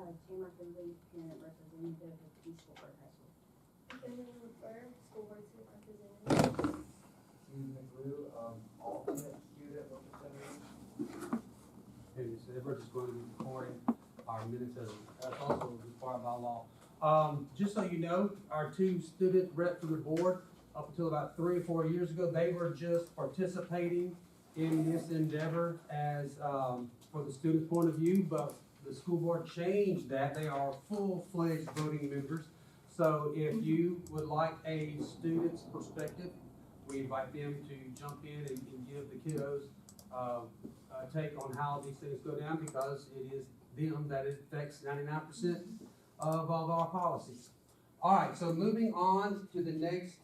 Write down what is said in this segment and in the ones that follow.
Tamarack and Lee parent representative of East Fort High School. School board representative. McGrew, alternate student representative. And so we're just going to be recording our minutes as that's also required by law. Just so you know, our two student reps for the board, up until about 3 or 4 years ago, they were just participating in this endeavor as, for the student's point of view, but the school board changed that. They are full-fledged voting members. So if you would like a student's perspective, we invite them to jump in and give the kiddos a take on how these things go down, because it is them that it affects 99% of all of our policies. All right, so moving on to the next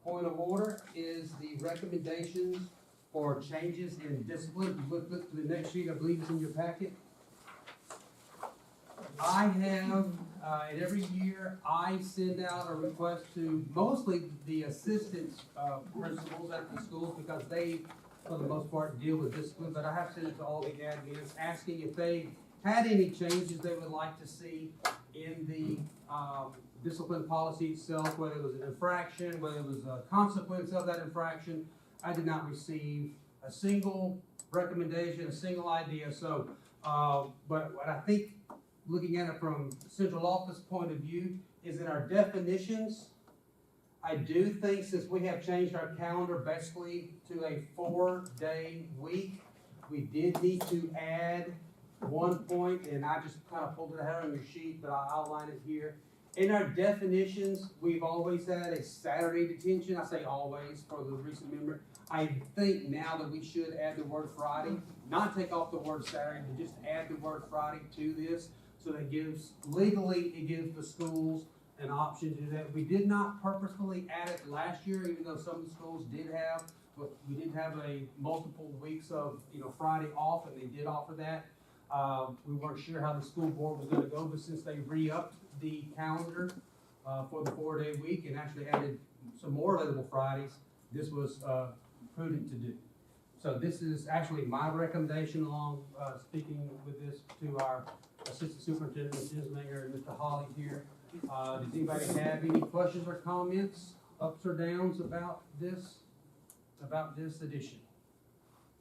point of order is the recommendations for changes in discipline. If you look to the next sheet, I believe it's in your packet. I have, and every year, I send out a request to mostly the assistant principals at the schools, because they, for the most part, deal with discipline, but I have sent it to all the admins, asking if they had any changes they would like to see in the discipline policy itself, whether it was an infraction, whether it was a consequence of that infraction. I did not receive a single recommendation, a single idea. So, but what I think, looking at it from central office point of view, is in our definitions. I do think, since we have changed our calendar basically to a 4-day week, we did need to add one point, and I just kind of pulled it out on your sheet, but I'll outline it here. In our definitions, we've always had a Saturday detention. I say always for the recent memory. I think now that we should add the word Friday, not take off the word Saturday, but just add the word Friday to this, so that gives, legally, it gives the schools an option to do that. We did not purposefully add it last year, even though some of the schools did have, but we did have a multiple weeks of, Friday off, and they did offer that. We weren't sure how the school board was gonna go, but since they re-upped the calendar, for the 4-day week and actually added some more available Fridays, this was, prudent to do. So this is actually my recommendation, along, speaking with this to our Assistant Superintendent, Ms. Ismanger, and Mr. Holly here. Does anybody have any questions or comments, ups or downs about this addition?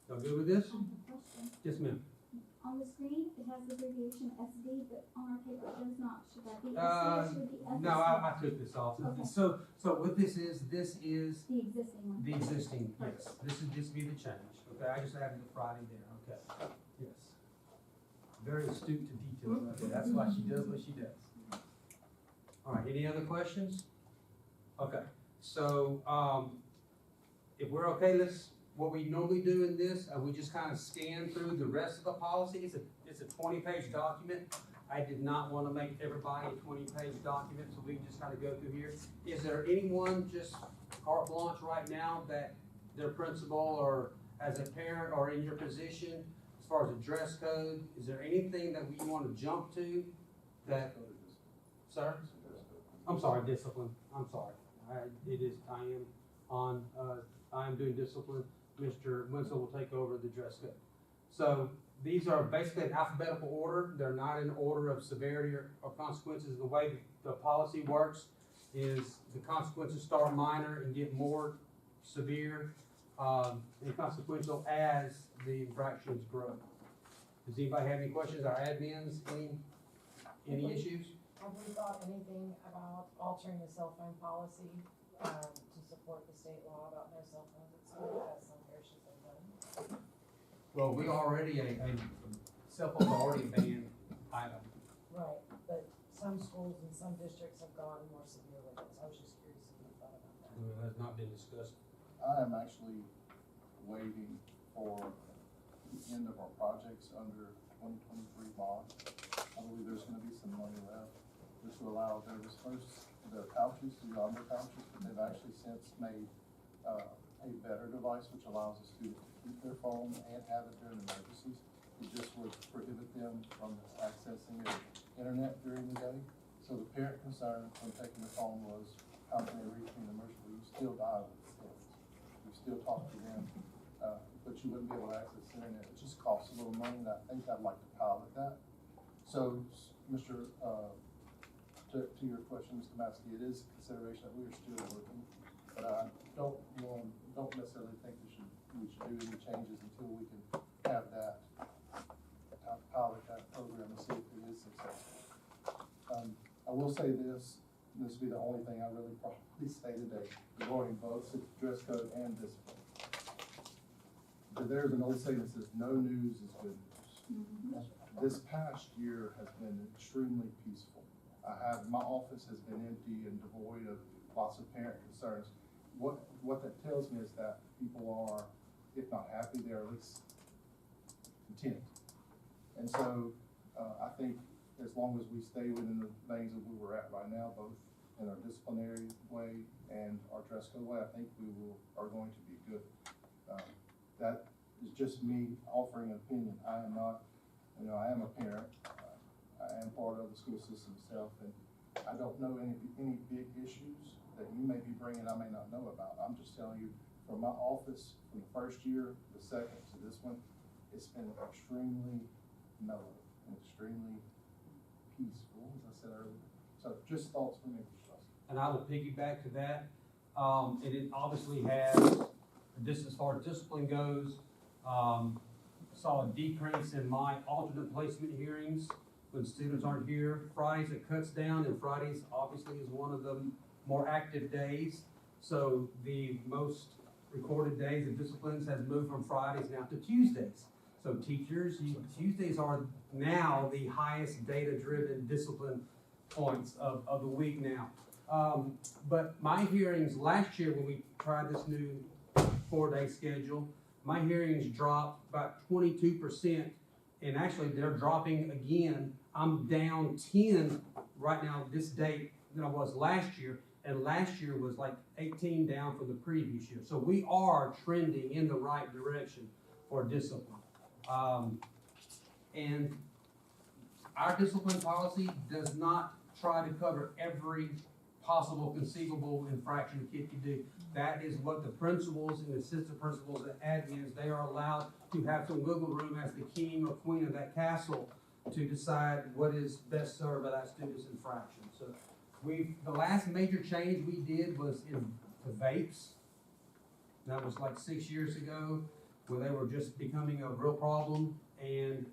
Y'all good with this? Question. Yes, ma'am. On the screen, it has the abbreviation SD, but on our paper it does not. Should that be SD or should it be FSD? No, I took this off. Okay. So what this is The existing one. the existing, yes. This is just be the change, okay? I just added the Friday there, okay? Yes. Very astute to detail, okay? That's why she does what she does. All right, any other questions? Okay, so, if we're okay, what we normally do in this, we just kind of scan through the rest of the policy. It's a 20-page document. I did not want to make everybody a 20-page document, so we can just kind of go through here. Is there anyone just carte blanche right now that their principal or as a parent or in your position, as far as a dress code, is there anything that we want to jump to that, sir? I'm sorry, discipline. I'm sorry. I am doing discipline. Mr. Winslow will take over the dress code. So these are basically in alphabetical order. They're not in order of severity or consequences. The way the policy works is the consequences start minor and get more severe and consequential as the infractions grow. Does anybody have any questions? Our admins, any issues? Have we thought anything about altering the cell phone policy to support the state law about no cell phones at school, as some parishes have done? Well, we already, cell phones are already a banned item. Right, but some schools and some districts have gone more severe with it, so I was just curious if you thought about that. It has not been discussed. I am actually waiting for the end of our projects under 2023 bond. I believe there's gonna be some money left. This will allow, there was first the pouches, the yonder pouches, but they've actually since made, a better device which allows a student to keep their phone and have it during emergencies. It just would prohibit them from accessing the internet during the day. So the parent concern when taking the phone was, how can they reach me in an emergency? You still dial with the kids. You still talk to them, but you wouldn't be able to access the internet. It just costs a little money, and I think I'd like to pilot that. So, Mr., to your question, Mr. Maskey, it is a consideration that we are still working, but I don't necessarily think we should do any changes until we can have that, pilot that program and see if it is successful. I will say this will be the only thing I really probably say today, regarding both dress code and discipline. But there's an old saying that says, no news is good news. This past year has been extremely peaceful. My office has been empty and devoid of lots of parent concerns. What that tells me is that people are, if not happy, they're at least content. And so, I think as long as we stay within the veins of where we're at right now, both in our disciplinary way and our dress code way, I think are going to be good. That is just me offering an opinion. I am not, I am a parent. I am part of the school system itself, and I don't know any big issues that you may be bringing I may not know about. I'm just telling you, from my office, from the first year, the second to this one, it's been extremely mellow and extremely peaceful, as I said earlier. So just thoughts from me, Mr. Russell. And I will piggyback to that. And it obviously has, just as far as discipline goes, saw a decrease in my alternate placement hearings when students aren't here. Fridays it cuts down, and Fridays obviously is one of the more active days. So the most recorded days of disciplines has moved from Fridays now to Tuesdays. So teachers, Tuesdays are now the highest data-driven discipline points of the week now. But my hearings last year, when we tried this new 4-day schedule, my hearings dropped about 22%, and actually they're dropping again. I'm down 10 right now this date than I was last year, and last year was like 18 down from the previous year. So we are trending in the right direction for discipline. And our discipline policy does not try to cover every possible conceivable infraction a kid could do. That is what the principals and assistant principals and admins, they are allowed to have some wiggle room as the king or queen of that castle to decide what is best served by that student's infraction. So the last major change we did was in the vapes. That was like 6 years ago, where they were just becoming a real problem. And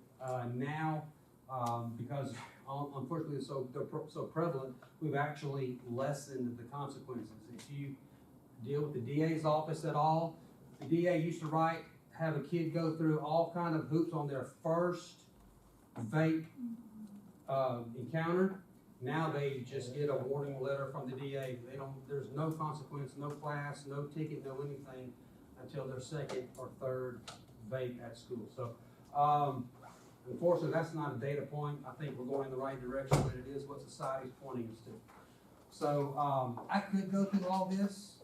now, because unfortunately they're so prevalent, we've actually lessened the consequences. If you deal with the DA's office at all, the DA used to have a kid go through all kind of hoops on their first vape encounter. Now they just get a warning letter from the DA. There's no consequence, no class, no ticket, no anything until their second or third vape at school. So, unfortunately, that's not a data point. I think we're going in the right direction, but it is what society's pointing us to. So, I could go through all this.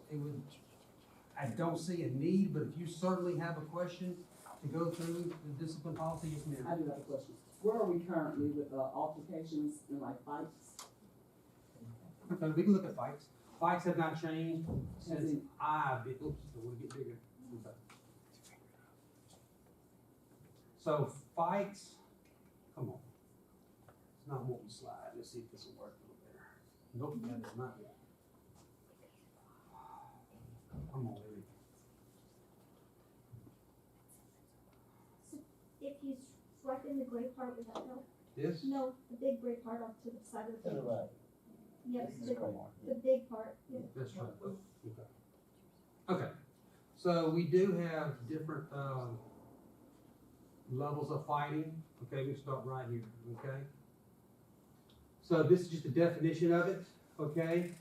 I don't see a need, but if you certainly have a question to go through the discipline policy, yes, ma'am. I do have a question. Where are we currently with altercations and like fights? Okay, we can look at fights. Fights have not changed since I've been, oops, I want to get bigger. Okay. So fights, come on. It's not multi-slide. Let's see if this will work a little better. Nope, that is not yet. Come on, baby. If you swipe in the gray part, would that help? This? No, the big gray part off to the side of the page. right. Yes, This is the big part, yeah. That's right. Okay. Okay. So we do have different levels of fighting. Okay, we start right here. Okay. So this is just a definition of it. Okay.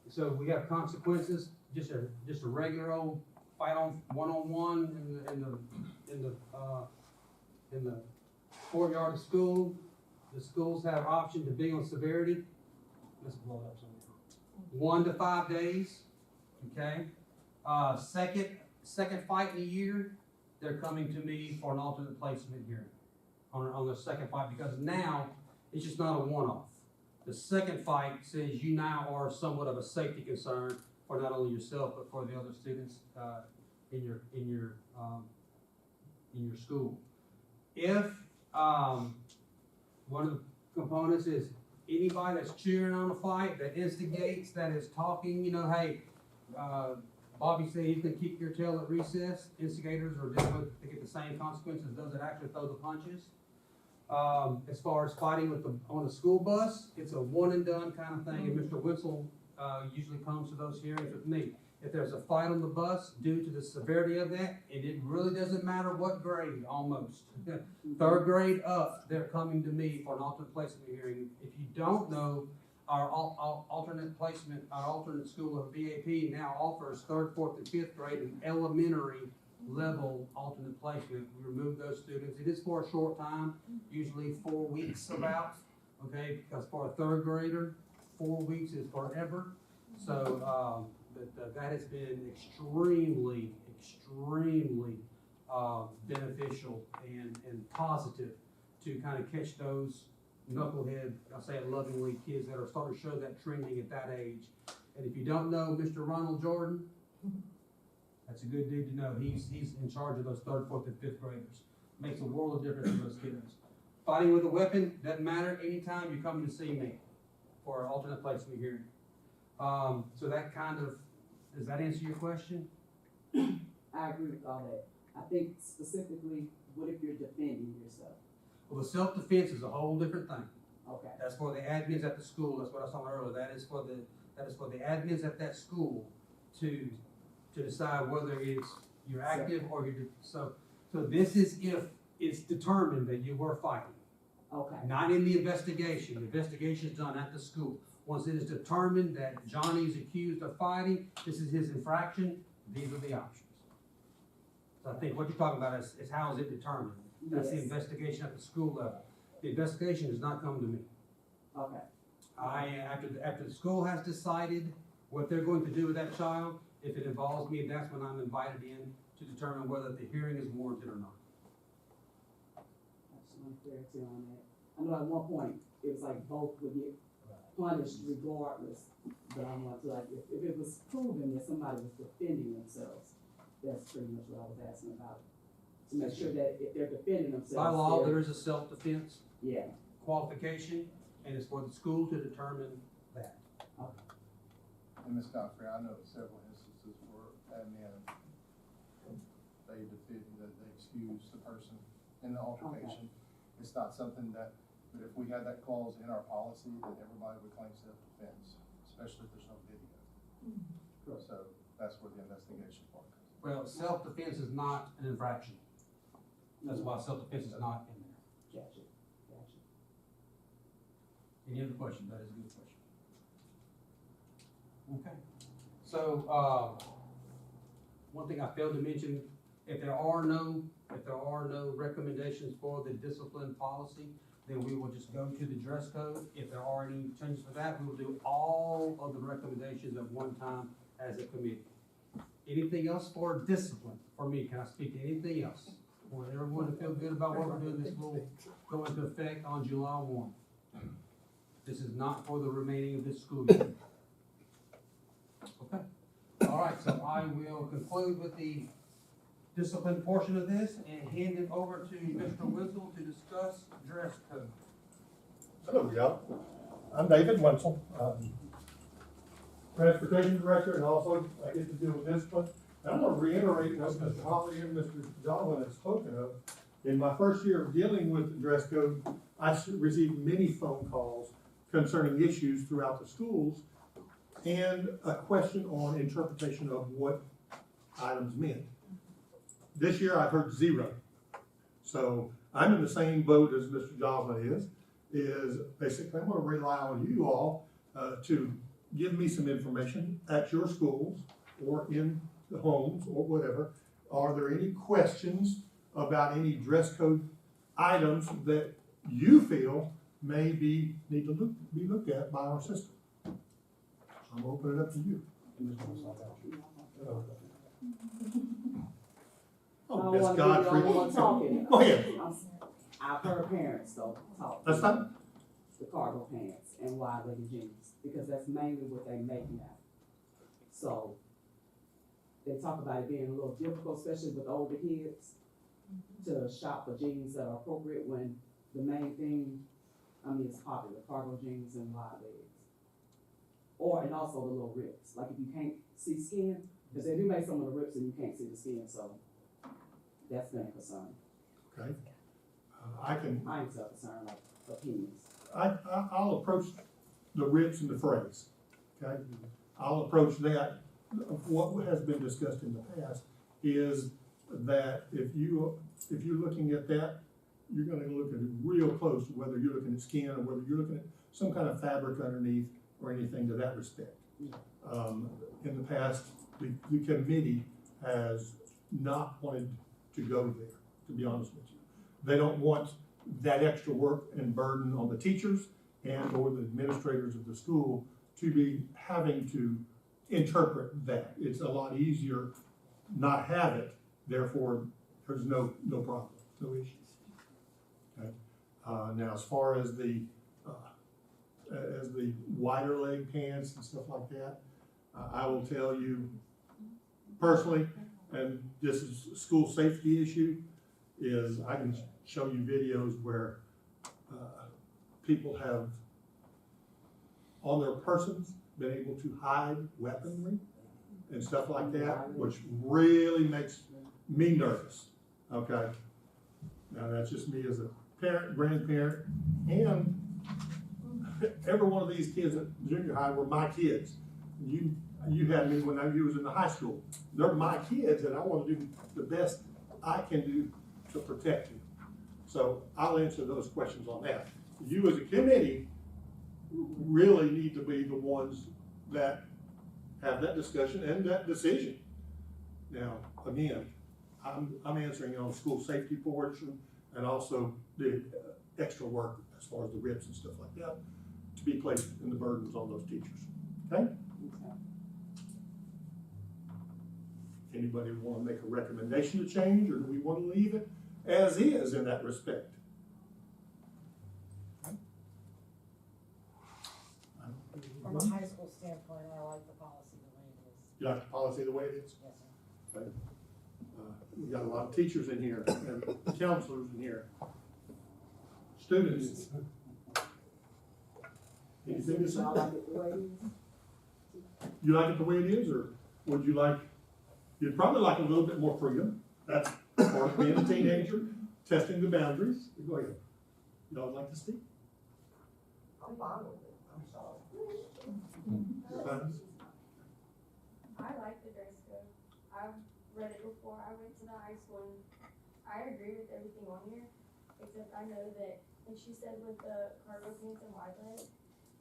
So we have consequences. Just a regular old fight on one-on-one in the courtyard of school. The schools have option depending on severity. Let's blow it up somewhere. 1 to 5 days. Okay. Second fight in a year, they're coming to me for an alternate placement hearing on the second fight, because now it's just not a one-off. The second fight says you now are somewhat of a safety concern for not only yourself but for the other students in your school. If One of the components is anybody that's cheering on a fight, that instigates, that is talking, you know, hey, Bobby said he's gonna kick your tail at recess. Instigators are definitely, they get the same consequences as those that actually throw the punches. As far as fighting on the school bus, it's a one and done kind of thing, and Mr. Witzel, usually comes to those hearings with me. If there's a fight on the bus due to the severity of that, and it really doesn't matter what grade, almost. Third grade up, they're coming to me for an alternate placement hearing. If you don't know, our alternate placement, our alternate school of BAP now offers third, fourth, and fifth grade and elementary level alternate placement. We remove those students. It is for a short time, usually 4 weeks about, okay? Because for a third grader, 4 weeks is forever. So, that has been extremely beneficial and positive to kind of catch those knucklehead, I say it lovingly, kids that are starting to show that trending at that age. And if you don't know Mr. Ronald Jordan, that's a good dude to know. He's in charge of those third, fourth, and fifth graders. Makes a world of difference to those kids. Fighting with a weapon, doesn't matter. Anytime you come to see me for an alternate placement hearing. So that kind of, does that answer your question? I agree with all that. I think specifically, what if you're defending yourself? Well, the self-defense is a whole different thing. Okay. That's for the admins at the school. That's what I was talking about earlier. That is for the admins at that school to decide whether you're active or so this is if it's determined that you were fighting. Okay. Not in the investigation. The investigation is done at the school. Once it is determined that Johnny's accused of fighting, this is his infraction, these are the options. So I think what you're talking about is how is it determined? That's the Yes. investigation at the school level. The investigation does not come to me. Okay. After the school has decided what they're going to do with that child, if it involves me, that's when I'm invited in to determine whether the hearing is warranted or not. I just want clarity on that. I know at one point, it was like both would get punished regardless, but I want to like, if it was proven that somebody was defending themselves, that's pretty much what I was asking about. To make sure that if they're defending themselves. By law, there is a self-defense Yeah, qualification, and it's for the school to determine that. And Ms. Godfrey, I know several instances where admin, they defend, that they excuse the person in the altercation. It's not something that, but if we had that clause in our policy, then everybody would claim self-defense, especially if there's no video. So that's where the investigation part comes. Well, self-defense is not an infraction. That's why self-defense is not in there. gotcha. Any other questions? That is a good question. Okay. So, one thing I failed to mention, if there are no recommendations for the discipline policy, then we will just go to the dress code. If there are any changes for that, we will do all of the recommendations at one time as a committee. Anything else for discipline for me? Can I speak to anything else? I want everyone to feel good about what we're doing. This will go into effect on July 1. This is not for the remaining of this school year. Okay. All right, so I will conclude with the discipline portion of this and hand it over to Mr. Wenzel to discuss dress code. Hello, y'all. I'm David Wenzel, Transportation Director, and also I get to deal with discipline. And I'm gonna reiterate what Mr. Holly and Mr. Donovan have spoken of. In my first year of dealing with the dress code, I received many phone calls concerning issues throughout the schools and a question on interpretation of what items meant. This year I've heard zero. So I'm in the same boat as Mr. Donovan is basically I'm gonna rely on you all to give me some information at your schools or in the homes or whatever. Are there any questions about any dress code items that you feel may be looked at by our system? I'm gonna open it up to you. Oh, Miss Godfrey. Talking. Go ahead. I've heard parents though talk. That's fine. The cargo pants and wide legged jeans, because that's mainly what they make now. So they talk about it being a little difficult, especially with older kids, to shop for jeans that are appropriate when the main thing I mean, it's popular, cargo jeans and wide legs. Or, and also the little rips, like if you can't see skin, because they do make some of the rips and you can't see the skin, so that's been a concern. Okay? Mine's a concern, like opinions. I'll approach the rips and the phrase, okay? I'll approach that. What has been discussed in the past is that if you're looking at that, you're gonna look at it real close, whether you're looking at skin or whether you're looking at some kind of fabric underneath or anything to that respect. In the past, the committee has not wanted to go there, to be honest with you. They don't want that extra work and burden on the teachers and or the administrators of the school to be having to interpret that. It's a lot easier not have it, therefore there's no problem, no issues. Okay. Now, as far as the wider leg pants and stuff like that, I will tell you personally, and this is a school safety issue, is I can show you videos where people have on their persons been able to hide weaponry and stuff like that, which really makes me nervous, okay? Now, that's just me as a parent, grandparent, and every one of these kids at junior high were my kids. You had me when you was in the high school. They're my kids, and I want to do the best I can do to protect you. So I'll answer those questions on that. You as a committee really need to be the ones that have that discussion and that decision. Now, again, I'm answering on school safety portion and also the extra work as far as the rips and stuff like that to be placed in the burdens on those teachers. Okay? Anybody want to make a recommendation to change, or do we want to leave it as is in that respect? From a high school standpoint, I like the policy the way it is. You like the policy the way it is? Yes, sir. Okay. We got a lot of teachers in here, and counselors in here, students. Anything to say? I like it the way it is. You like it the way it is, or would you like, you'd probably like a little bit more freedom. That's part of being a teenager, testing the boundaries. Go ahead. Y'all like to speak? I'm fine with it, I'm sorry. I like the dress code. I've read it before I went to the high school, and I agree with everything on here, except I know that, like she said with the cargo pants and wide leg,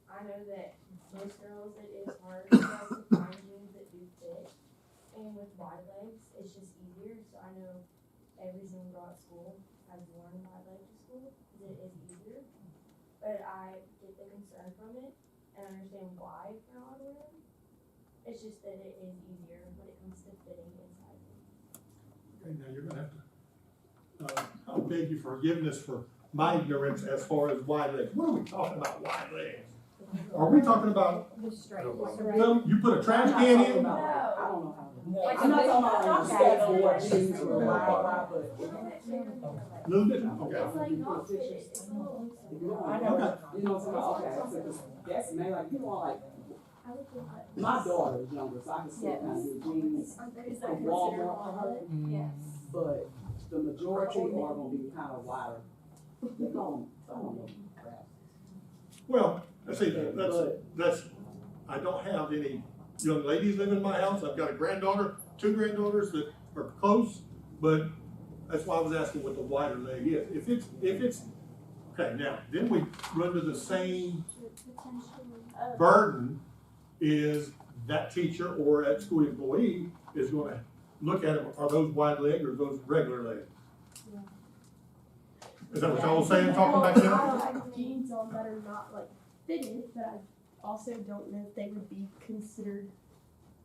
I know that most girls, it is hard for us to find jeans that do fit, and with wide legs, it's just easier, so I know every single girl at school has worn wide legs to school, because it is easier, but I get the concern from it, and understand why you're not allowed to wear them. It's just that it is easier when it comes to fitting and sizing. Okay, now you're gonna have to, I'll beg you forgiveness for my ignorance as far as wide legs. What are we talking about wide legs? Are we talking about, The straight. you put a trash can in? I don't know how to. Like I'm not a talking about big skateboard dog jeans or bag. wide, but. Little bit, okay. It's like not fit, it's a little loose. If you don't, I know. you know what I'm saying? Okay, so 'cause that's me, like, you want like, I would think that. my daughter is younger, so I can still kind of do jeans Is that from considered Walmart for her, wallet? Yes. but the majority are gonna be kind of wider. They call them, Well, let's see, that's, I don't have any young ladies living in my house. I've got a granddaughter, 2 granddaughters that are close, but that's why I was asking what the wider leg is. If it's, okay, now, then we run to the same Potentially. burden is that teacher or that school employee is gonna look at them, are those wide leg or those regular leg? Is that what y'all was saying, talking back there? I have jeans on that are not like fitted, but I also don't know if they would be considered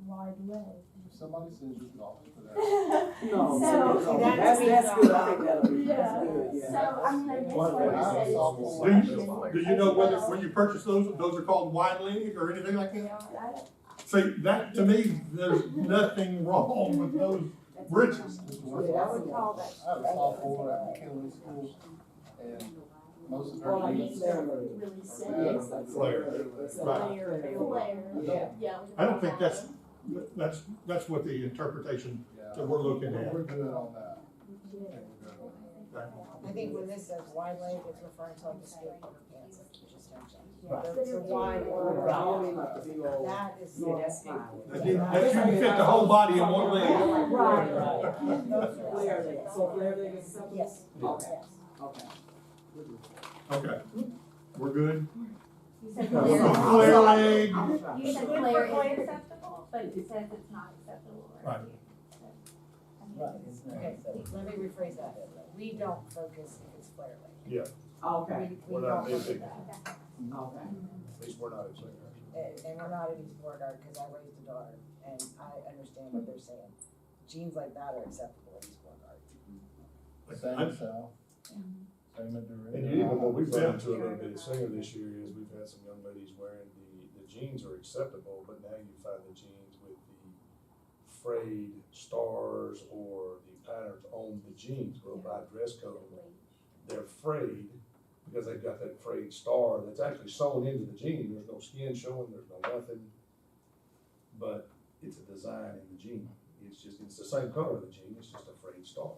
wide leg. If somebody sends you golf for that. no, So, that's good, I think that'll be, that's Yeah. good, yeah. So, I mean, I guess Well, what I I said is. softball. Do you know whether, when you purchase those are called wide leg or anything like that? See, that, to me, there's nothing wrong with those britches. I have a sophomore at McKinley School, and Most of Or our like jeans flare are leg. Really made sad. of Like Flare. Flare. Yeah. Yeah. I don't think that's what the interpretation Yeah. that we're looking at. We're good on that. I think when this says wide leg, it's referring to like the skateboarder pants that you just mentioned. Right. The wide Right, or I don't mean like the big old. that is. Yeah, that's fine. That you can fit the whole body in one leg. Right. Those are Flare leg, so flare leg is acceptable? Yes. Okay, Yes. okay. Okay, we're good. You said Flare flare. leg. You said flare is acceptable, but it says it's not acceptable right Right. here. Okay, let me rephrase that. We don't focus if it's flare leg. Okay, We We're don't not look at nitpicking. that. okay. At least we're not at Singer. And we're not at East Beauregard, cause I raised a daughter, and I understand what they're saying. Jeans like that are acceptable at East Beauregard. Same cell, same at And Dorinda. even what we've done to a little bit at Singer this year is we've had some young ladies wearing the jeans are acceptable, but now you find the jeans with the frayed stars or the patterns on the jeans, well, by dress code, they're frayed because they've got that frayed star that's actually sewn into the jean. There's no skin showing, there's no nothing. But it's a design in the jean. It's the same color of the jean, it's just a frayed star.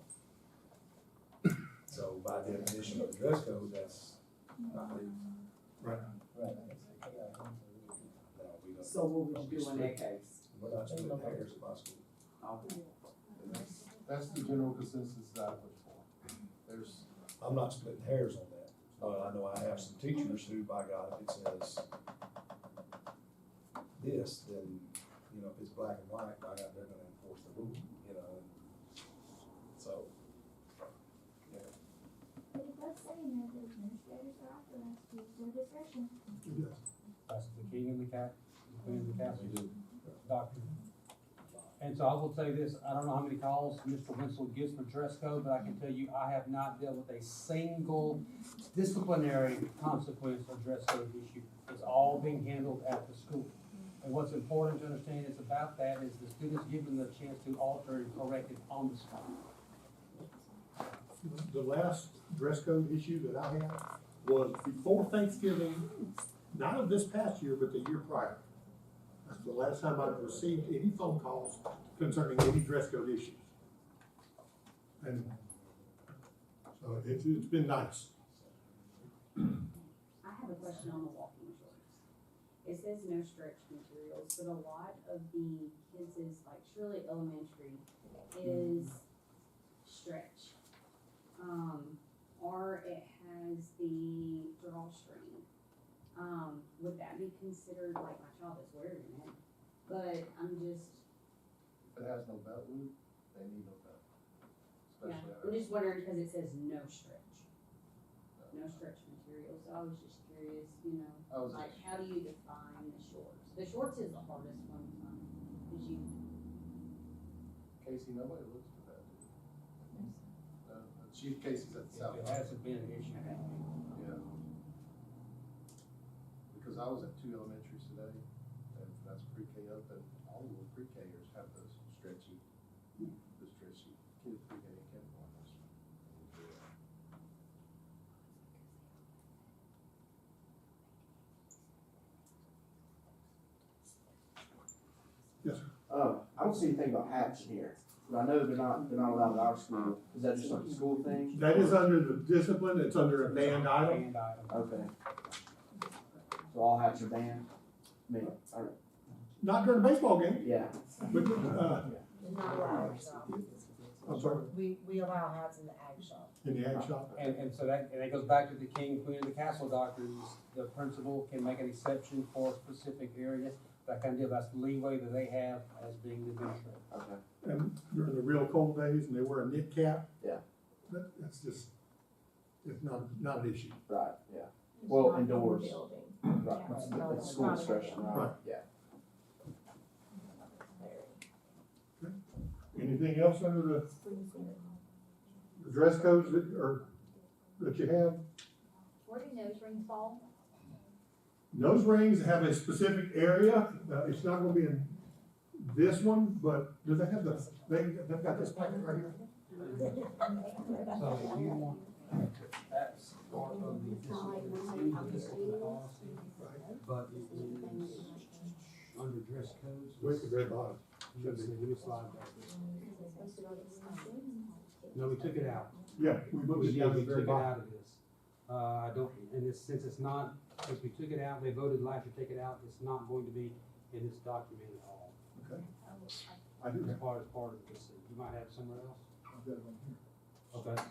So by definition of the dress code, that's not legal. Right. No, we don't. So what would you do in that case? We're not splitting hairs at my school. Okay. That's the general consensus that I look for. There's, I'm not splitting hairs on that. I know I have some teachers who, by God, if it says this, then, you know, if it's black and white, by God, they're gonna enforce the rule, you know, and so. Yeah. But it does say in there that administrators are authorized to use their discretion. That's the king and the cat, the queen and the castle, doctor. And so I will say this, I don't know how many calls Mr. Winslow gets for dress code, but I can tell you, I have not dealt with a single disciplinary consequence or dress code issue. It's all being handled at the school. And what's important to understand is about that is the students given the chance to alter and correct it on the spot. The last dress code issue that I had was before Thanksgiving, not of this past year, but the year prior. That's the last time I've received any phone calls concerning any dress code issues. And so it's been nice. I have a question on the walking shorts. It says no stretch materials, but a lot of the kids' like Shirley Elementary is stretch. Or it has the drawstring. Would that be considered, like my child is wearing it, but I'm just, if it has no belt loop, they need no belt. yeah, Especially I'm just wondering because it says no stretch. No stretch material, so I was just curious, you know, I was, like how do you define the shorts? The shorts is the hardest one to find, cause you, Casey, nobody looks for that, dude. Chief Casey's at the south. It hasn't been an issue. Yeah. Because I was at 2 elementaries today, and that's pre-K up, and all of the pre-Kers have those stretchy kids pre-K and kindergarten. Yes, sir. I don't see anything about hats in here, but I know they're not allowed at our school. Is that just like a school thing? That is under the discipline, it's under a banned item. Banned item. Okay. So all hats are banned? I mean, Not during a baseball game, yeah. but, Not allowed, so. I'm sorry, We allow hats in the ag shop. in the ag shop. And so that goes back to the king, queen, and the castle doctrines. The principal can make an exception for a specific area, that kind of deal. That's the leeway that they have as being the administrator. Okay. And during the real cold days, and they wear a knit cap. Yeah. That's just, it's not an issue. Right, yeah. It's Well, not in the indoors. building. Right. Yeah. It's school discretion, right? Right. Yeah. Anything else under the dress codes that you have? Where do nose rings fall? Nose rings have a specific area, it's not gonna be in this one, but do they have they've got this packet right here? So if you want, that's part of the but it is under dress codes. Where's the very bottom? Let me slide back. No, we took it out. Yeah, we moved it Yeah, down to we the very took it bottom. out of this. I don't, and this, since it's not, since we took it out, they voted last year to take it out, it's not going to be in this document at all. Okay. I do It's have. part of this, you might have it somewhere else. I've got it on here. Okay.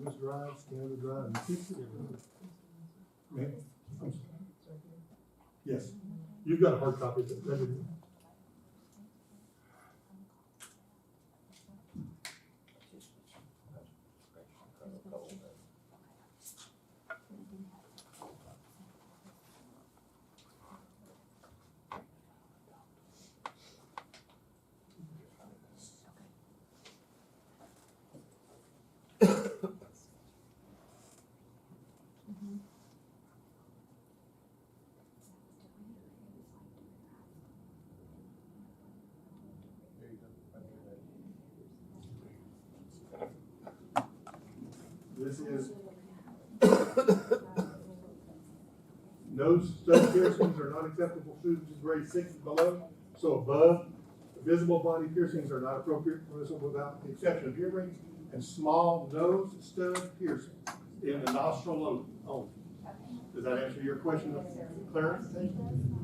This drive, scan the drive, and fix it. Ma'am? I'm sorry. Yes, you've got a hard copy, that didn't. There you go. I need that. This is. Nose stud piercings are not acceptable foods in grade 6 and below, so above, visible body piercings are not appropriate for this without the exception of earrings and small nose stud piercings in the nostril only. Does that answer your question of clarification?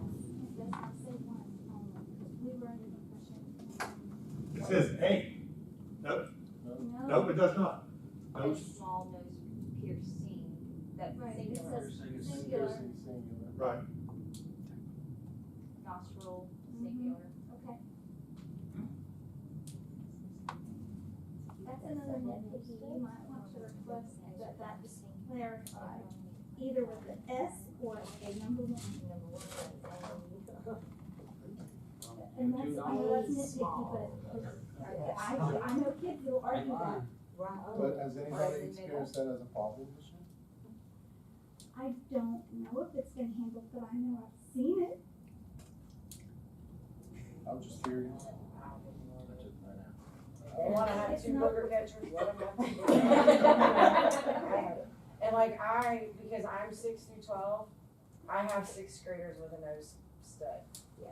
It says A. Nope, nope, it does not. A Nose, small nose piercing, that Right, it singular says Piercing singular. singular. right. nostril, Mhm. singular. Okay. That's another nitpicky, you might want to request that that's clarified, either with the S or a number one. And that's, I know that's nitpicky, but I know kids will argue that. But has anybody experienced that as a problem this year? I don't know if it's been handled, but I know I've seen it. I'm just curious. They wanna have It's two not- booger catchers, let them have two. And like because I'm 6 through 12, I have 6th graders with a nose stud.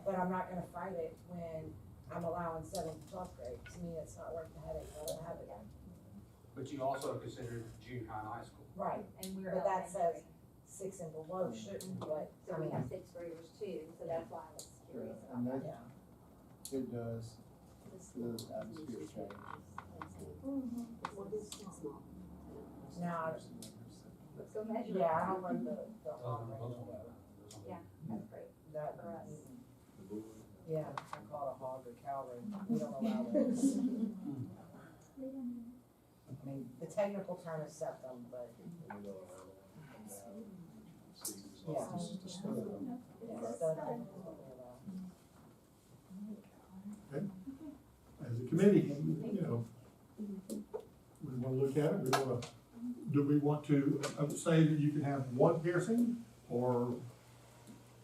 But I'm not gonna fight it when I'm allowing 7th to 12th grade. To me, it's not worth the headache, let them have it. But you also consider junior high and high school. Right, And we're. but that says elementary. 6 and below shouldn't, but, So I we mean, have 6th graders too, so that's why I was curious And about that, yeah. it does, the atmosphere change. Now, Let's go measure. yeah, I don't like the hog Yeah, that's great. that, For us. yeah, I call it a hog or cow ring, we don't allow those. I mean, the technical term is septum, but, yeah. Yeah, stud technically allowed. As a committee, you know, we wanna look at it, do we want to, say that you can have one piercing, or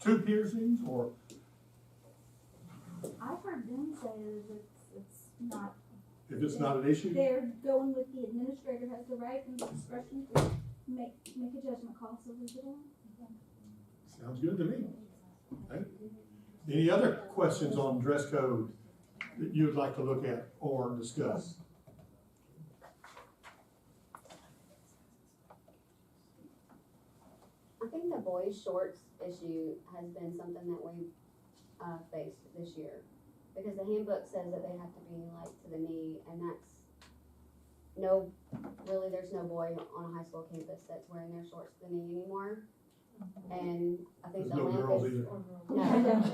2 piercings, or, I've heard them say that it's not, if it's not an issue? they're going with the administrator has the right and the discretion to make a judgment call, so leave it on. Sounds good to me. Okay. Any other questions on dress code that you would like to look at or discuss? I think the boys' shorts issue has been something that we've faced this year. Because the handbook says that they have to be like to the knee, and there's no boy on a high school campus that's wearing their shorts to the knee anymore. And I think There's the no lamp girls is, either. no,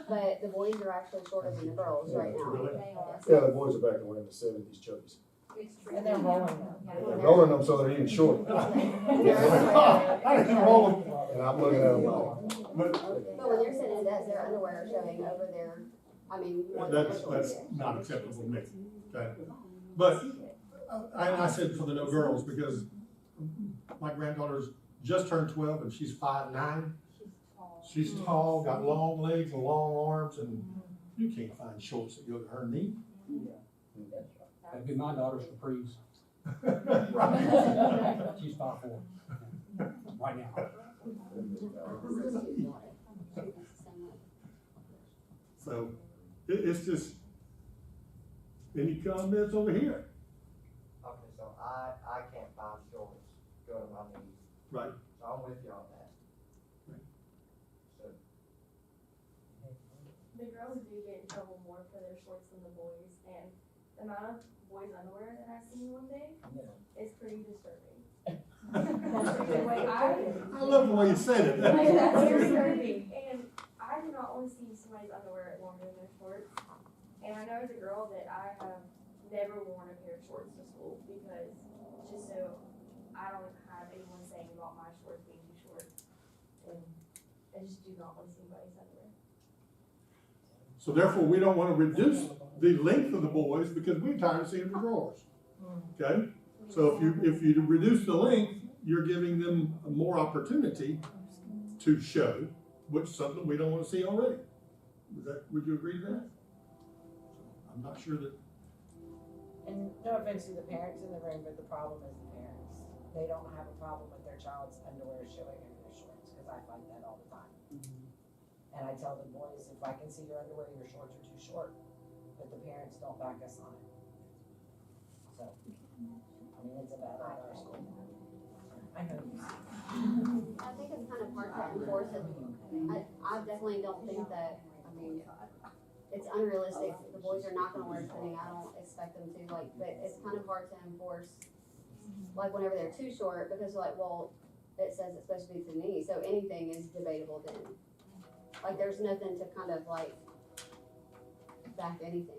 but the boys are actually shorter than the girls right now. Really? Yes. Yeah, the boys are back to wearing the 70s chubbies. It's true. And they're rolling them. They're rolling them so they're even shorter. I didn't roll them. And I'm looking at them like, But when they're sitting in that, their underwear are showing over their, I mean, more than That's their shorts. not acceptable to me, okay? But, I said for the no girls, because my granddaughter's just turned 12 and she's 5'9", She's tall, got long legs and long arms, and you can't find shorts that go to her knee. That'd be my daughter's capris. Right. She's 5'4", right now. So, it's just, any comments over here? Okay, so I can't find shorts, go to my knees, Right. so I'm with you on that. So, The girls do get in trouble more for their shorts than the boys, and the amount of boys' underwear that I've seen one day is pretty disturbing. The way I love the way you said it. Like, that's disturbing, and I do not want to see somebody's underwear longer than their shorts. And I know as a girl that I have never worn a pair of shorts to school because just so I don't have anyone saying about my shorts being too short. And I just do not want to see anybody's underwear. So therefore, we don't want to reduce the length of the boys because we're tired of seeing the drawers. Okay? So if you reduce the length, you're giving them more opportunity to show, which is something we don't want to see already. Would you agree to that? I'm not sure that. And no offense to the parents in the room, but the problem is the parents. They don't have a problem with their child's underwear showing under their shorts, because I fight that all the time. And I tell the boys, if I can see your underwear, your shorts are too short, but the parents don't back us on it. So, I mean, it's a battle at our school. I know you see. I think it's kind of hard to enforce it. I definitely don't think that, I mean, it's unrealistic. The boys are not gonna wear spinning. I don't expect them to, like, but it's kind of hard to enforce, like, whenever they're too short, because like, well, it says it's supposed to be to the knee, so anything is debatable then. Like, there's nothing to kind of like back anything,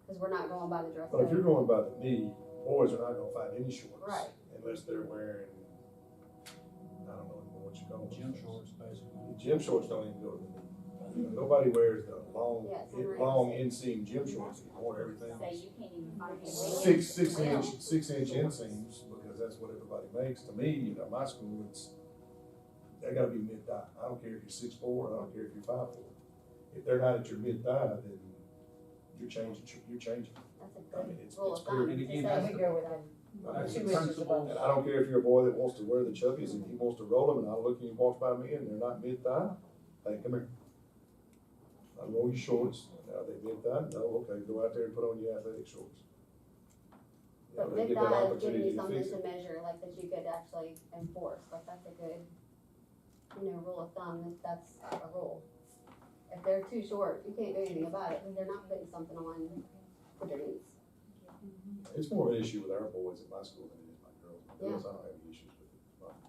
because we're not going by the dress But if you're code. going by the knee, boys are not gonna find any shorts. Right. Unless they're wearing, I don't know what you call them. Gym shorts, basically. Gym shorts don't even go to the knee. Nobody wears the long, Yeah, it's unrealistic. long inseam gym shorts anymore. Everything Say you can't even find it. six-inch inseams, because that's what everybody makes. To me, at my school, they gotta be mid-thigh. I don't care if you're 6'4", I don't care if you're 5'4". If they're not at your mid-thigh, then you're changing. That's a I mean, good it's rule of period. thumb. And again, So- that's We go with them. That's the 2 inches principle. above. And I don't care if you're a boy that wants to wear the chubbies and he wants to roll them, and I look and he walks by me and they're not mid-thigh, hey, come here. I roll your shorts, are they mid-thigh? No, okay, go out there and put on your athletic shorts. You know, But they get that mid-thigh is giving opportunity you to something fix to it. measure, like that you could actually enforce, like that's a good, rule of thumb, that that's a rule. If they're too short, you can't do anything about it, because they're not putting something on for their knees. It's more of an issue with our boys at my school than it is my girls. My girls, I don't have any issues with it,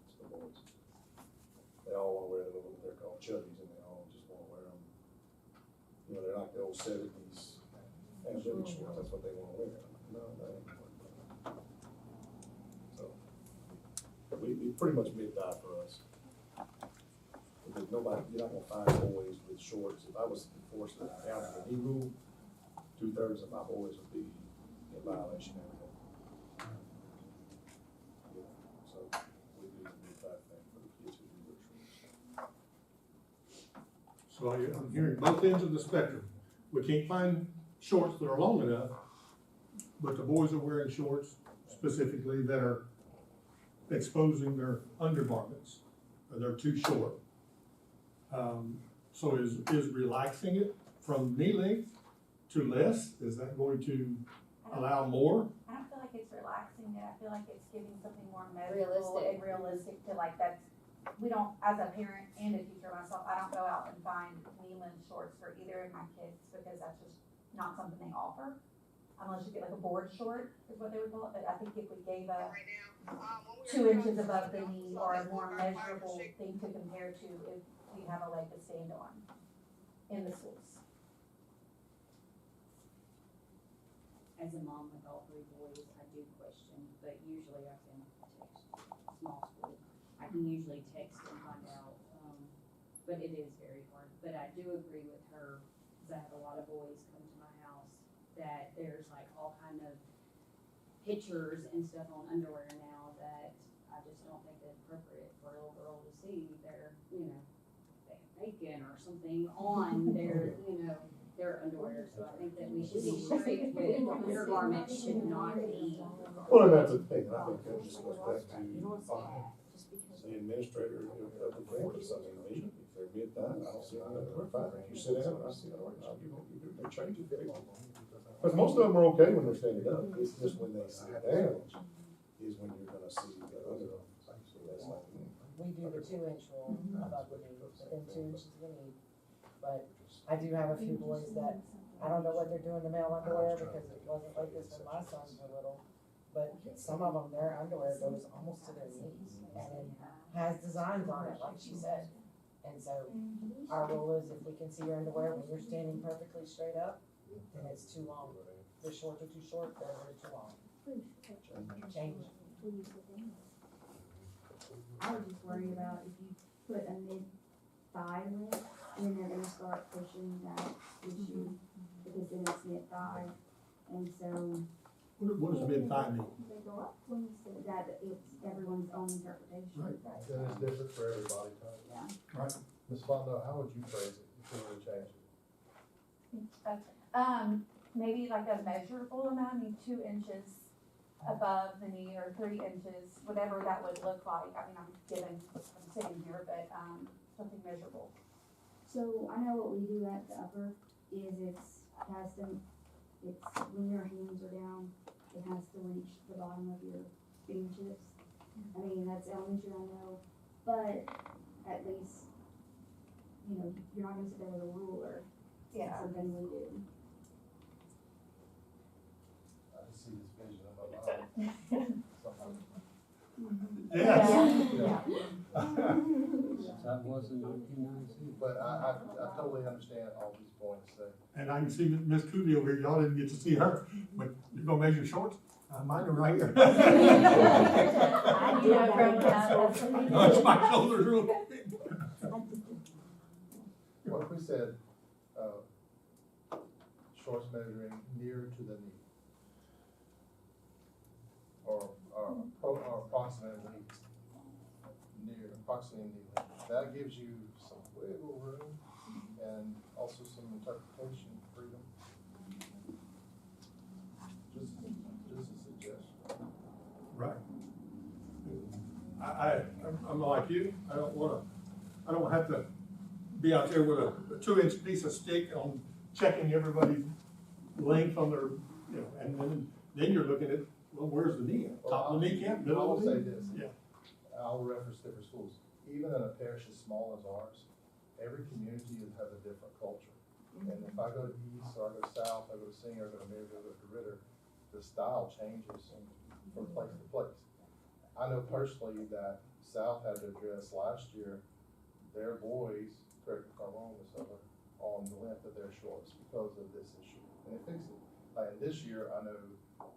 it's the boys. They all wanna wear the little, they're called chubbies, and they all just wanna wear them. You know, they're like the old 70s athletic shorts, that's what they wanna wear. No, that ain't gonna work. So, we pretty much mid-thigh for us. Because nobody, you're not gonna find boys with shorts. If I was enforcing the down to the knee rule, 2/3 of my boys would be in violation every day. Yeah, so we do the mid-thigh thing for the kids who do wear shorts. So I'm hearing both ends of the spectrum. We can't find shorts that are long enough, but the boys are wearing shorts specifically that are exposing their undergarments, or they're too short. So is relaxing it from knee length to less, is that going to allow more? I don't feel like it's relaxing it, I feel like it's giving something more measurable Realistic. and realistic to like that's, we don't, as a parent and a teacher myself, I don't go out and find knee-length shorts for either of my kids because that's just not something they offer. Unless you get like a board short is what they would call it, but I think if we gave a 2 inches above the knee or a more measurable thing to compare to, if we have a leg to stand on in the schools. As a mom with all 3 boys, I do question, but usually I can text, small school, I can usually text and find out, but it is very hard. But I do agree with her, because I have a lot of boys come to my house, that there's like all kind of pictures and stuff on underwear now that I just don't think it's appropriate for a little girl to see. They're, you know, bacon or something on their, their underwear. So I think that we should be strict with undergarments should not be. Well, and that's the thing, I think that just goes back to the administrator of the campus. I mean, if they're mid-thigh, I don't see how they're fine. If you sit down, I see how they change it. Because most of them are okay when they're standing up. It's just when they sit down is when you're gonna see the other. So that's like, We do the 2-inch rule above the knee, within 2 inches of the knee. But I do have a few boys that, I don't know what they're doing to male underwear because it wasn't like this when my sons were little. But some of them, their underwear goes almost to their knees and it has designs on it, like she said. And so our rule is if we can see your underwear when you're standing perfectly straight up, then it's too long. The shorts are too short, they're too long. Change. I would just worry about if you put a mid-thigh length, and then they're gonna start pushing that issue, because then it's mid-thigh, and so. What does mid-thigh mean? They go up when you say that, it's everyone's own interpretation. Right. Then it's different for every body type. Yeah. Right. Ms. Fondo, how would you phrase it if you were to change it? Maybe like a measurable amount, I mean, 2 inches above the knee or 3 inches, whatever that would look like. I mean, I'm sitting here, but, something measurable. So I know what we do at the upper is it's when your hands are down, it has to reach the bottom of your fingertips. I mean, that's elementary, I know, but at least, you're not gonna sit there with a ruler. Yeah. That's something we do. I just see this vision in my mind. Yes. That was in 1996. But I totally understand all these points that. And I can see Miss Cooley over here, y'all didn't get to see her, but you're gonna measure shorts? Mine are right here. That's my shoulders real big. What if we said, shorts measuring near to the knee? Or approximately knee length. That gives you some wiggle room and also some interpretation freedom. Just a suggestion. Right. I'm like you, I don't have to be out there with a 2-inch piece of stick on checking everybody's length on their, and then you're looking at, well, where's the knee? Top of the kneecap, middle I will of the say knee? this. Yeah. I'll reference different schools. Even in a parish as small as ours, every community has a different culture. And if I go to east, or I go south, I go to Singer, I go to Maryville, I go to Ritter, the style changes from place to place. I know personally that South had to address last year their boys, correct me if I'm wrong, Ms. Sutler, on the length of their shorts because of this issue. And they fixed it. And this year, I know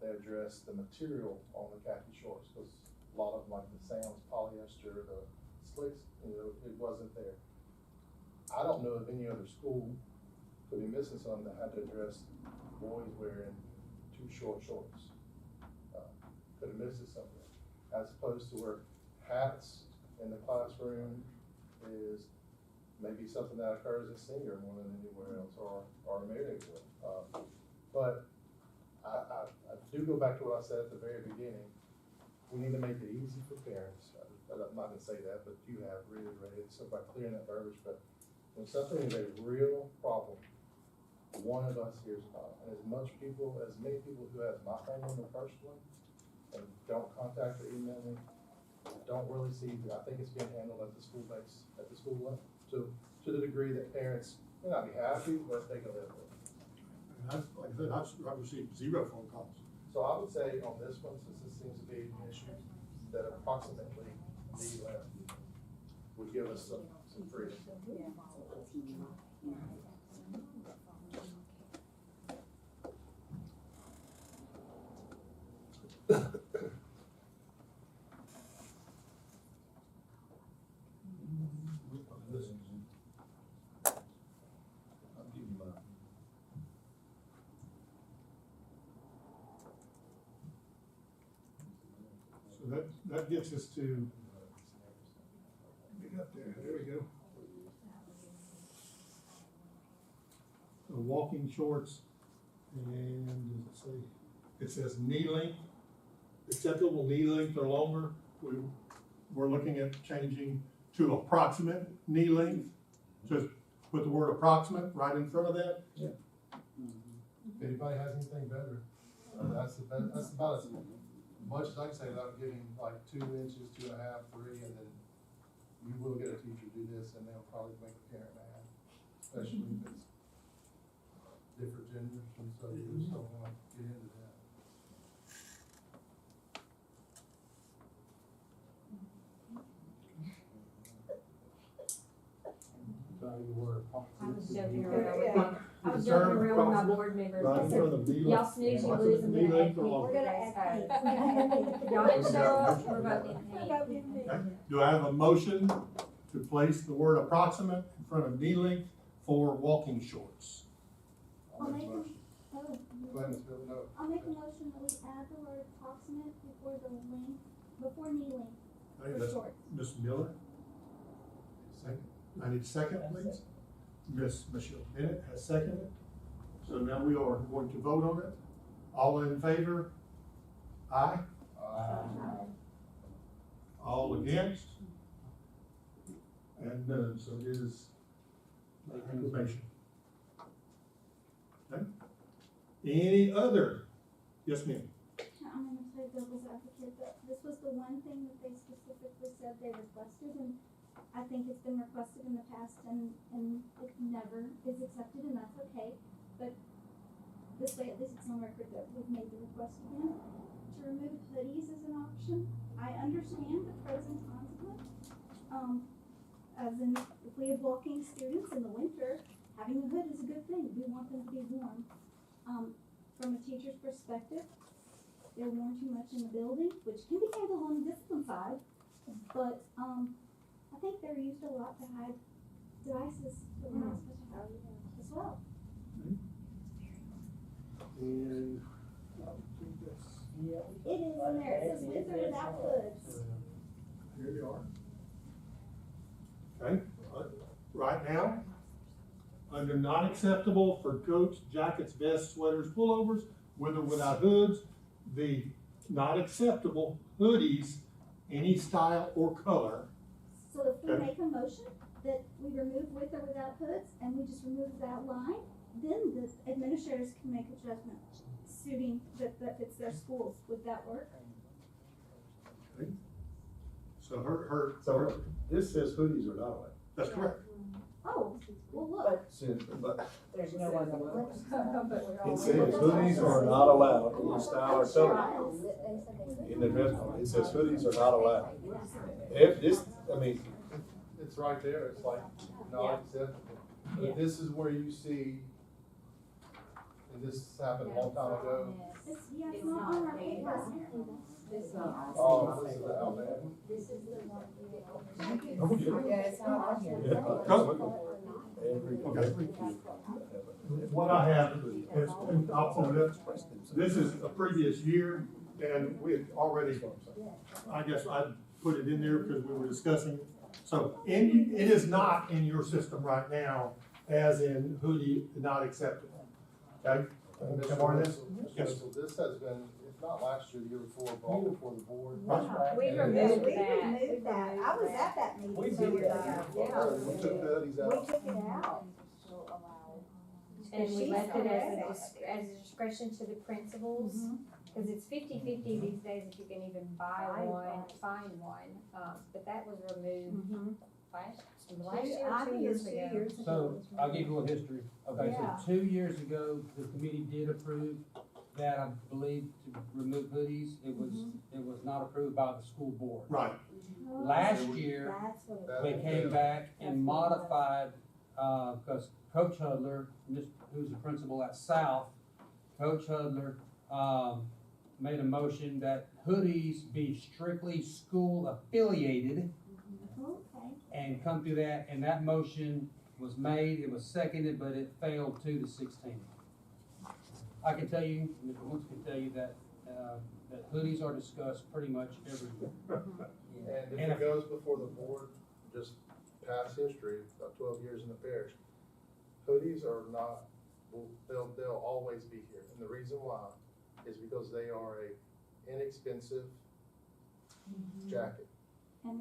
they addressed the material on the khaki shorts because a lot of them, like the Sam's polyester, the slicks, it wasn't there. I don't know of any other school, could be missing something, that had to address boys wearing too short shorts. Could have missed something. As opposed to where hats in the classroom is maybe something that occurs at Singer more than anywhere else, or Maryville. But I do go back to what I said at the very beginning. We need to make it easy for parents. I'm not gonna say that, but you have reiterated, so by clearing that verbiage, but when something is a real problem, one of us hears about it. And as many people who have my phone number personally, and don't contact or email me, don't really see, I think it's being handled at the school base, at the school level, to the degree that parents may not be happy, but they can live with it. And like I said, I've received 0 phone calls. So I would say on this one, since this seems to be an issue, that approximately knee length would give us some freedom. So that gets us to, get up there, there we go. walking shorts, and does it say, it says knee length, acceptable knee length or longer. We're looking at changing to approximate knee length. Just put the word approximate right in front of that. If anybody has anything better, that's about as much as I can say without getting like 2 inches, 2.5, 3, and then you will get a teacher do this and they'll probably make a parent mad, especially if it's different genders, and so you just don't wanna get into that. I was joking around with my, I was The term joking around with my approximate, board members. right I in said, front of knee y'all length. snooze, you Approximate lose, I'm knee gonna length add or longer. pink. Y'all didn't show up, we're voting pink. Okay. Do I have a motion to place the word approximate in front of knee length for walking shorts? I'll make a motion. Oh, Go ahead, Ms. Billy, no. I'll make a motion that we add the word approximate before the length, before knee length Okay, for that's shorts. Ms. Miller. Second. I need a second, please. Ms. Michelle Bennett has seconded. So now we are going to vote on it. All in favor? Aye. All against? And none, so it is acclamation. Okay. Any other? Yes, ma'am. I'm gonna play devil's advocate, but this was the one thing that they specifically said they requested, and I think it's been requested in the past and it never is accepted, and that's okay. But this way, at least it's on record that we've made the request again. To remove hoodies is an option. I understand the pros and cons of it. As in, if we have walking students in the winter, having a hood is a good thing. We want them to be warm. From a teacher's perspective, they're worn too much in the building, which can be handled on the discipline side, but, I think they're used a lot to hide devices that we're not supposed to have as well. And It is in there, it says with or without hoods. here you are. Okay, right now, under not acceptable for coats, jackets, vests, sweaters, pullovers, with or without hoods, the not acceptable hoodies, any style or color. So if we Okay. make a motion that we remove with or without hoods, and we just remove that line, then the administrators can make a judgment suiting that fits their schools. Would that work? So her, So this says hoodies are not allowed. that's correct. Oh, well, look. But There's no one that looks. it says hoodies are not allowed in style or color. In the dress code, it says hoodies are not allowed. If this, I mean, It's right there, it's like, not acceptable. But this is where you see, and this happened a long time ago. It's not on our paper. Oh, this is the Alabama. Yeah, it's not on here. What I have is, I'll pull it up. This is a previous year, and we had already, I guess I put it in there because we were discussing. So it is not in your system right now as in hoodie not acceptable. Okay? Come on, this? Yes. So this has been, if not last year, the year before, brought before the board. We And removed We that. removed that, I was at that meeting. We so did that. yeah. We took the hoodies We out. took it out. And we She's left it as correct. as a discretion to the principals, cause it's 50-50 these days if you can even buy one, find one, but that was removed last year, I or 2 think years it's 2 ago. years ago. So, I'll give you a little history. Okay, Yeah. so 2 years ago, the committee did approve that, I believe, to remove hoodies. It was not approved by the school board. Right. Last year, That's what it That- they came back and modified, because Coach Hudler, who's the principal at South, Coach Hudler, made a motion that hoodies be strictly school affiliated Okay. and come through that, and that motion was made, it was seconded, but it failed 2-16. I can tell you, Mr. Woods can tell you that, that hoodies are discussed pretty much every year. And if And it goes before the board, just past history, about 12 years in the parish, hoodies are not they'll always be here. And the reason why is because they are a inexpensive jacket.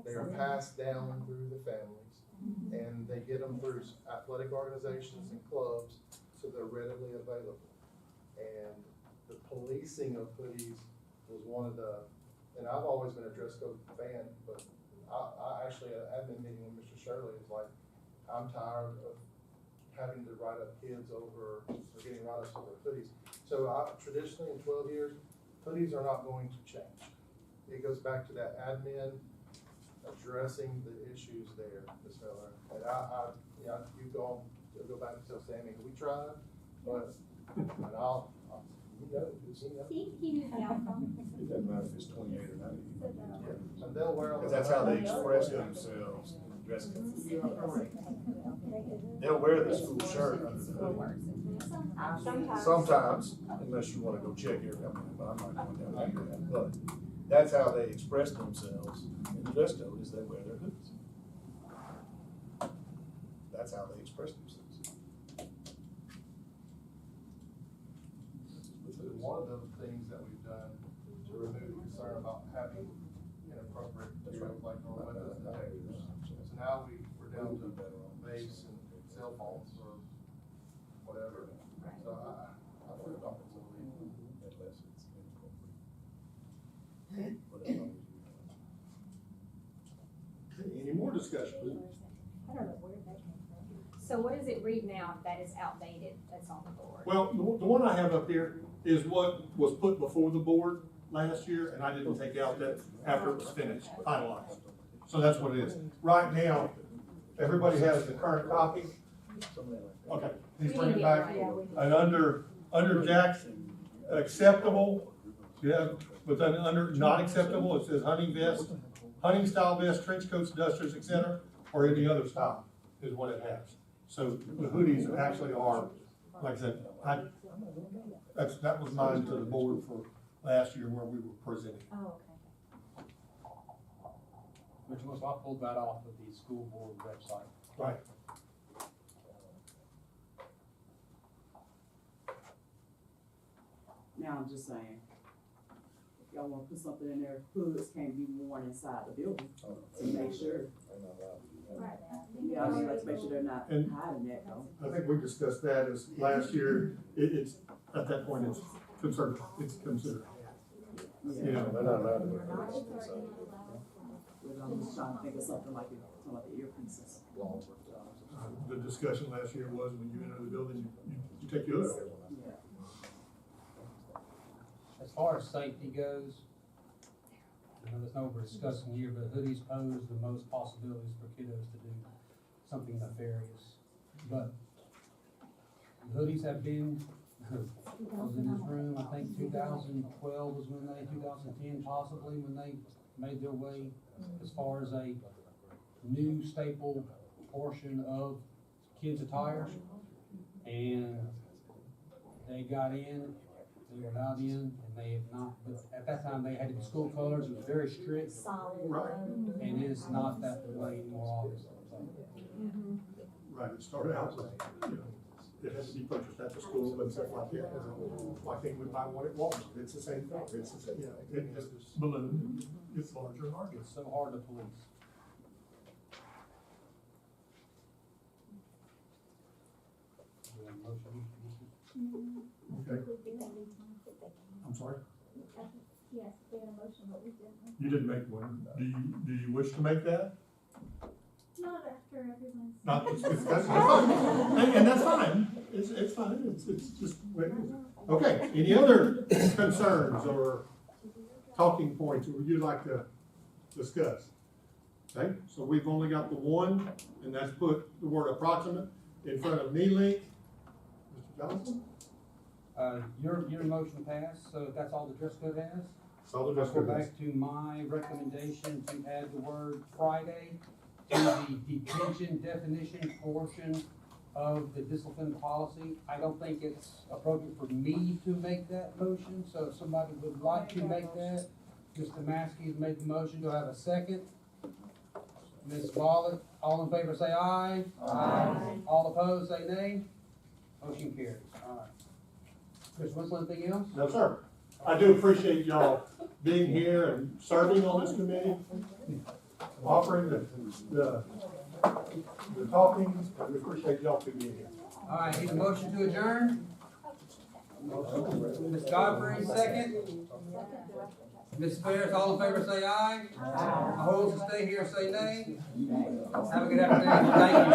They are passed down through the families, and they get them through athletic organizations and clubs, so they're readily available. And the policing of hoodies was one of the, and I've always been a dress code fan, but I actually, at an admin meeting with Mr. Shirley, was like, I'm tired of having to write up kids over, or getting write-ups over hoodies. So traditionally, in 12 years, hoodies are not going to change. It goes back to that admin addressing the issues there, Ms. Miller. And you go back and tell Sammy, we tried, but, and He knew the outcome. It doesn't matter if it's 28 or 90. and they'll wear them. Because that's how they express themselves in dress codes. They'll wear the school shirt under the hoodie. Sometimes, unless you wanna go check every, but I'm not going down like that. But that's how they express themselves in the dress code, is they wear their hoodies. That's how they express themselves. One of the things that we've done to remove concern about having inappropriate materials like our weapons detectors. So now we're down to base and cell phones or whatever. So I feel comfortable with Unless it's inappropriate. But as long as you Any more discussion? I don't know where that came from. So what does it read now that is outdated, that's on the board? Well, the one I have up here is what was put before the board last year, and I didn't take out that after it was finished, finalized. So that's what it is. Right now, everybody has the current copy. Okay, he's bringing it back. And under Jack's acceptable, yeah, but then under not acceptable, it says hunting vest, hunting style vest, trench coats, dusters, etc., or any other style is what it has. So the hoodies actually are, like I said, that was mine to the board for last year where we were presenting. Oh, okay. Which was, I pulled that off of the school board website. Right. Now, I'm just saying, if y'all wanna put something in there, hoods can't be worn inside the building, to make sure. Yeah, I mean, let's make sure they're not And- hiding that though. I think we discussed that as last year, it's, at that point, it's considered. Yeah. they're not allowed to wear hoodies. But I'm just trying to think of something like the earpieces. The discussion last year was when you enter the building, you take your hood off. Yeah. As far as safety goes, I know there's no we're discussing here, but hoodies pose the most possibilities for kiddos to do something nefarious. But hoodies have been, I was in this room, I think 2012 was when 2010 possibly, when they made their way as far as a new staple portion of kids' attire. And they got in, they were allowed in, and they have not, but at that time, they had to be school colors, it was very strict. Right. And it is not that way anymore, obviously. Right, it started out with, it has to be purchased at the school and stuff like that. I think we buy one at Walmart, it's the same thing, it's the same, it just balloon, it's larger and larger. It's so hard to police. You want a motion? Okay, I'm sorry, Yes, we had a motion, but we didn't. you didn't make one, do you wish to make that? Not after everyone's. Not, that's fine, and that's fine, it's fine, it's just, what it is. Okay, any other concerns or talking points that you'd like to discuss? Okay, so we've only got the one, and that's put the word approximate in front of knee length. Mr. Johnson? Your motion passed, so that's all the dress code has? So the Let's go back to my recommendation to add the word Friday to the detention definition portion of the discipline policy. I don't think it's appropriate for me to make that motion, so if somebody would like to make that, Mr. Maskey's made the motion, do I have a second? Ms. Wallet, all in favor say aye. Aye. All opposed say nay. Motion carries, all right. Chris, what's anything else? No, sir. I do appreciate y'all being here and serving on this committee, offering the talking. We appreciate y'all for being here. All right, need a motion to adjourn? Ms. Godfrey, second. Ms. Ferris, all in favor say aye. Opposed to stay here say nay. Have a good afternoon, thank you.